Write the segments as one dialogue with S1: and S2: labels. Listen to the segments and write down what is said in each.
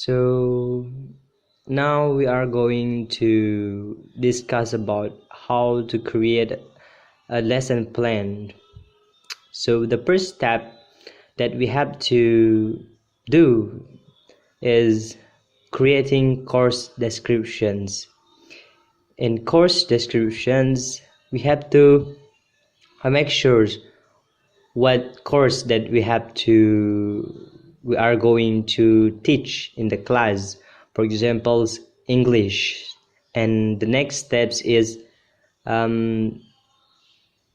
S1: So now we are going to discuss about how to create a lesson plan. So the first step that we have to do is creating course descriptions. In course descriptions, we have to make sure what course that we are going to teach in the class. For example, English. And the next steps is um,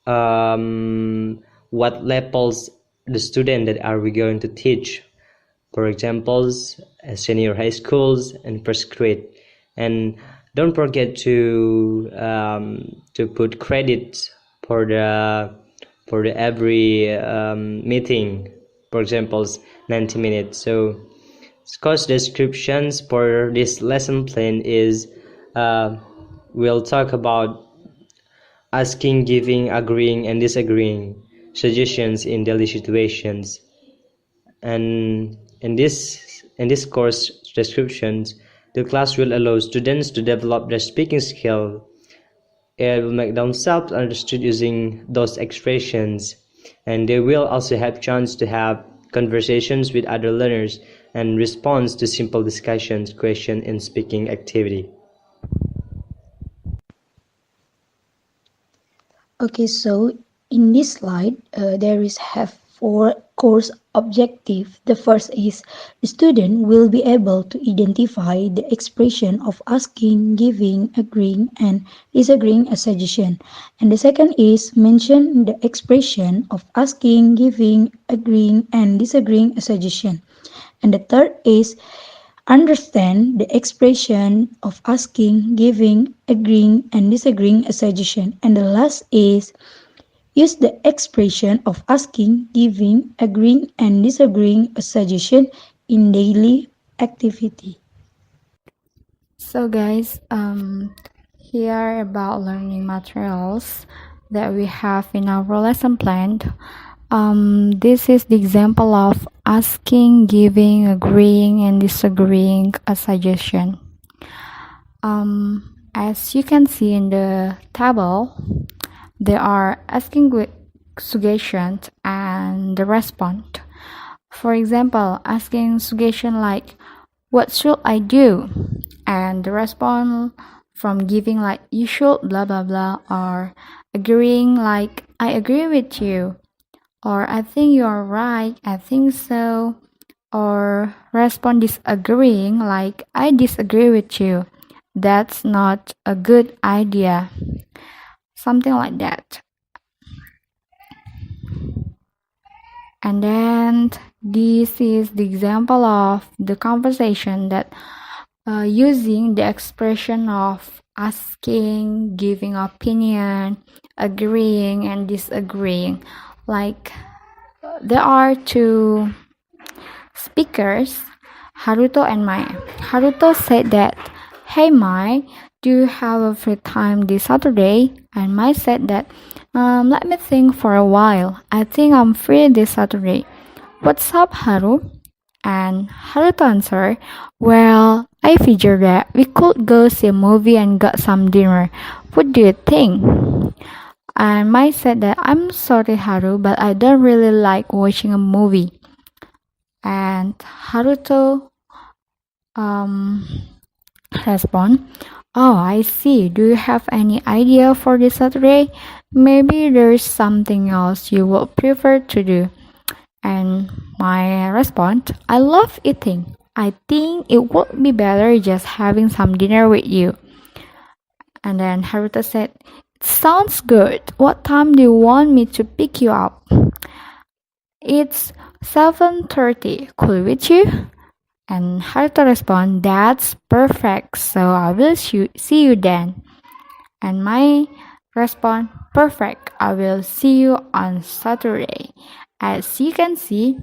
S1: what levels the student that are we going to teach. For example, senior high schools and first grade. And don't forget to put credit for the every meeting. For example, 90 minutes. So course descriptions for this lesson plan is we'll talk about asking, giving, agreeing, and disagreeing suggestions in daily situations. And in this course descriptions, the class will allow students to develop their speaking skill. It will make themselves understood using those expressions, and they will also have chance to have conversations with other learners and response to simple discussions, question, and speaking activity.
S2: Okay, so in this slide, there is have four course objectives. The first is the student will be able to identify the expression of asking, giving, agreeing, and disagreeing a suggestion. And the second is mention the expression of asking, giving, agreeing, and disagreeing a suggestion. And the third is understand the expression of asking, giving, agreeing, and disagreeing a suggestion. And the last is use the expression of asking, giving, agreeing, and disagreeing a suggestion in daily activity.
S3: So guys, here about learning materials that we have in our lesson plan. This is the example of asking, giving, agreeing, and disagreeing a suggestion. As you can see in the table, there are asking suggestions and the response. For example, asking suggestion like, what should I do? And the response from giving like, you should blah blah blah, or agreeing like, I agree with you, or I think you are right, I think so, or respond disagreeing like, I disagree with you, that's not a good idea, something like that. And then this is the example of the conversation that using the expression of asking, giving opinion, agreeing, and disagreeing. Like there are two speakers, Haruto and Mai. Haruto said that, hey Mai, do you have a free time this Saturday? And Mai said that, let me think for a while. I think I'm free this Saturday. What's up, Haru? And Haruto answered, well, I figured that we could go see a movie and get some dinner. What do you think? And Mai said that, I'm sorry, Haru, but I don't really like watching a movie. And Haruto respond, oh, I see. Do you have any idea for this Saturday? Maybe there's something else you would prefer to do. And my response, I love eating. I think it would be better just having some dinner with you. And then Haruto said, it sounds good. What time do you want me to pick you up? It's 7:30. Cool with you? And Haruto respond, that's perfect. So I will see you then. And my response, perfect. I will see you on Saturday. As you can see,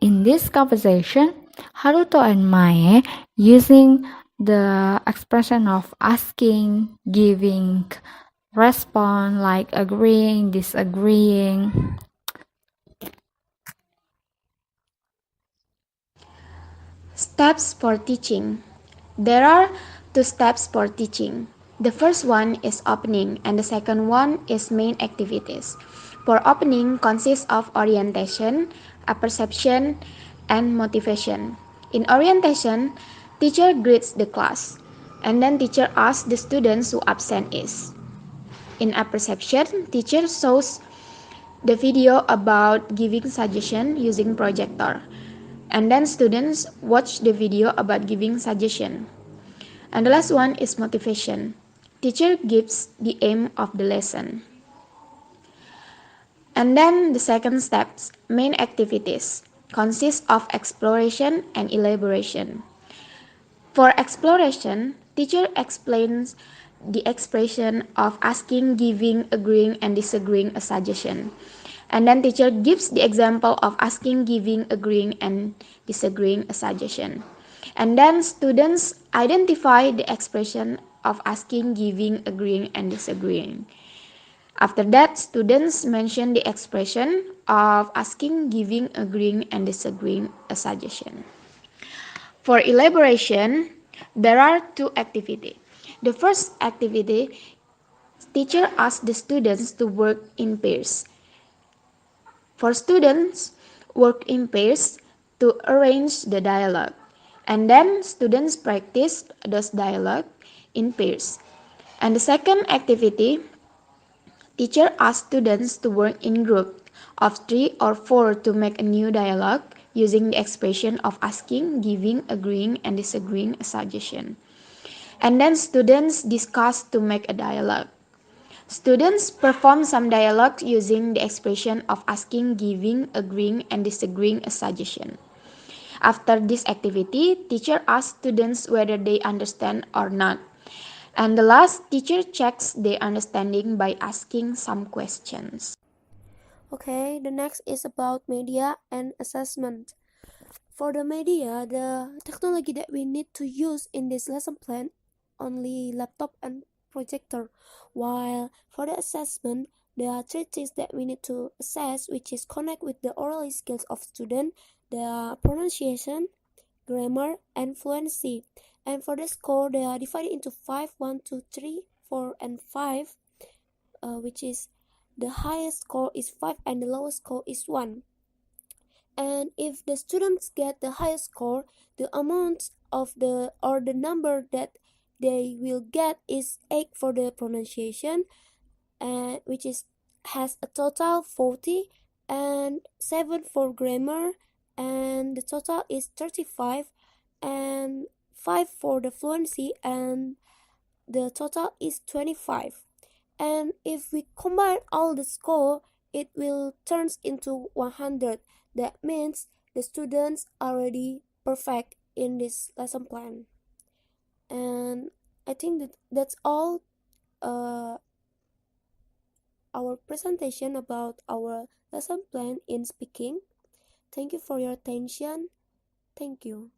S3: in this conversation, Haruto and Mae using the expression of asking, giving, respond like agreeing, disagreeing.
S4: Steps for teaching. There are two steps for teaching. The first one is opening and the second one is main activities. For opening consists of orientation, apperception, and motivation. In orientation, teacher greets the class and then teacher asks the students who absent is. In apperception, teacher shows the video about giving suggestion using projector. And then students watch the video about giving suggestion. And the last one is motivation. Teacher gives the aim of the lesson. And then the second steps, main activities, consists of exploration and elaboration. For exploration, teacher explains the expression of asking, giving, agreeing, and disagreeing a suggestion. And then teacher gives the example of asking, giving, agreeing, and disagreeing a suggestion. And then students identify the expression of asking, giving, agreeing, and disagreeing. After that, students mention the expression of asking, giving, agreeing, and disagreeing a suggestion. For elaboration, there are two activities. The first activity, teacher asks the students to work in pairs. For students, work in pairs to arrange the dialogue. And then students practice those dialogue in pairs. And the second activity, teacher asks students to work in group of 3 or 4 to make a new dialogue using the expression of asking, giving, agreeing, and disagreeing a suggestion. And then students discuss to make a dialogue. Students perform some dialogue using the expression of asking, giving, agreeing, and disagreeing a suggestion. After this activity, teacher asks students whether they understand or not. And the last, teacher checks their understanding by asking some questions.
S5: Okay, the next is about media and assessment. For the media, the technology that we need to use in this lesson plan only laptop and projector, while for the assessment there are three things that we need to assess, which is connect with the oral skills of student, the pronunciation, grammar, and fluency. And for the score, they are divided into 5, 1, 2, 3, 4, and 5, which is the highest score is 5 and the lowest score is 1. And if the students get the highest score, the amount of the number that they will get is 8 for the pronunciation, which has a total 40, and 7 for grammar, and the total is 35, and 5 for the fluency, and the total is 25. And if we combine all the score, it will turns into 100. That means the students are already perfect in this lesson plan. And I think that's all our presentation about our lesson plan in speaking. Thank you for your attention. Thank you.